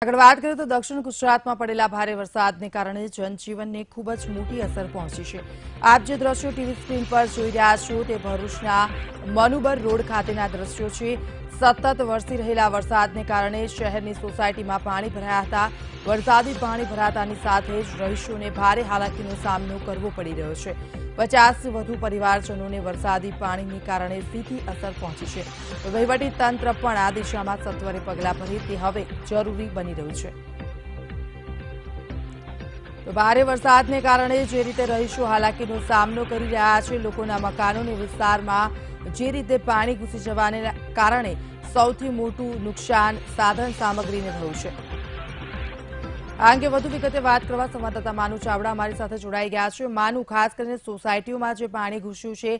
આગળ વાત કરીએ તો દક્ષિણ ગુજરાતમાં પડેલા ભારે વરસાદને કારણે જનજીવનને ખૂબ જ મોટી અસર પહોંચી છે। આપ જે દ્રશ્યો ટીવી સ્ક્રીન પર જોઈ રહ્યા છો તે ભરૂચના મનુબર રોડ ખાતેના દ્રશ્યો છે। સતત વરસી રહેલા વરસાદને કારણે શહેરની સોસાયટીમાં પાણી ભરાયા હતા। વરસાદી પાણી ભરાતાની સાથે જ રહીશોને ભારે હાલાકીનો સામનો કરવો પડી રહ્યો છે। 50થી વધુ પરિવારજનોને વરસાદી પાણીને કારણે સીધી અસર પહોંચી છે। વહીવટી તંત્ર પણ આ દિશામાં સત્વરે પગલાં ભરે તે હવે જરૂરી બની રહ્યું છે। ભારે વરસાદને કારણે જે રીતે રહીશો હાલાકીનો સામનો કરી રહ્યા છે, લોકોના મકાનોને વિસ્તારમાં જે રીતે પાણી ઘૂસી જવાને કારણે સૌથી મોટું નુકસાન સાધન સામગ્રીને થયું છે। આ અંગે વધુ વિગતે વાત કરવા સંવાદદાતા માનુ ચાવડા અમારી સાથે જોડાઈ ગયા છે। માનુ, ખાસ કરીને સોસાયટીઓમાં જે પાણી ઘૂસ્યું છે,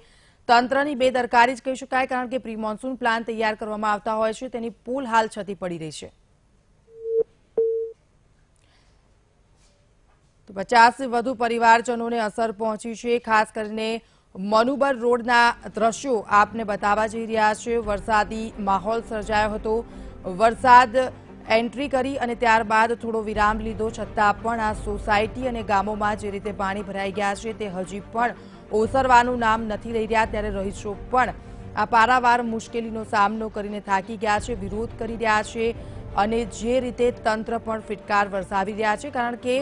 તંત્રની બેદરકારી જ કહી શકાય, કારણ કે પ્રી મોન્સૂન પ્લાન તૈયાર કરવામાં આવતા હોય છે, તેની પુલ હાલ છતી પડી રહી છે। તો 50થી વધુ પરિવારજનોને અસર પહોંચી છે। ખાસ કરીને મનુબર રોડના દ્રશ્યો આપને બતાવવા જઈ રહ્યા છે। વરસાદી માહોલ સર્જાયો હતો। વરસાદ એન્ટ્રી કરી અને ત્યારબાદ થોડો વિરામ લીધો, છતાં પણ આ સોસાયટી અને ગામોમાં જે રીતે પાણી ભરાઈ ગયા છે તે હજી પણ ઓસરવાનું નામ નથી લઈ રહ્યા। ત્યારે રહીશો પણ આ પારાવાર મુશ્કેલીનો સામનો કરીને થાકી ગયા છે, વિરોધ કરી રહ્યા છે અને જે રીતે તંત્ર પણ ફિટકાર વરસાવી રહ્યા છે, કારણ કે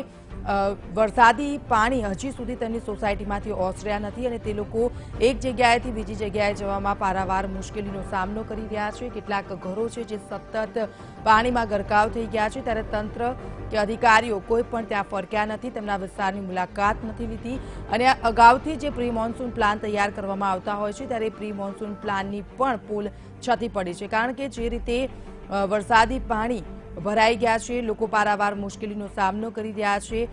વરસાદી પાણી હજી સુધી તેમની સોસાયટીમાંથી ઓસર્યા નથી અને તે લોકો એક જગ્યાએથી બીજી જગ્યાએ જવામાં પારાવાર મુશ્કેલીનો સામનો કરી રહ્યા છે। કેટલાક ઘરો છે જે સતત પાણીમાં ગરકાવ થઈ ગયા છે, ત્યારે તંત્ર કે અધિકારીઓ કોઈ પણ ત્યાં ફરક્યા નથી, તેમના વિસ્તારની મુલાકાત નથી લીધી અને અગાઉથી જે પ્રી મોન્સૂન પ્લાન તૈયાર કરવામાં આવતા હોય છે, ત્યારે પ્રી મોન્સૂન પ્લાનની પણ પુલ છતી પડી છે, કારણ કે જે રીતે વરસાદી પાણી ભરાઈ ગયા છે, લોકો પારાવાર મુશ્કેલીનો સામનો કરી રહ્યા છે।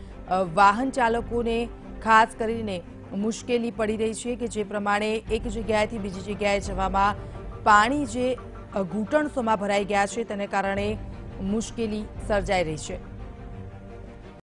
વાહન ચાલકોને ખાસ કરીને મુશ્કેલી પડી રહી છે કે જે પ્રમાણે એક જગ્યાએથી બીજી જગ્યાએ જવામાં પાણી જે ઘૂંટણસોમાં ભરાઈ ગયા છે તેને કારણે મુશ્કેલી સર્જાઈ રહી છે।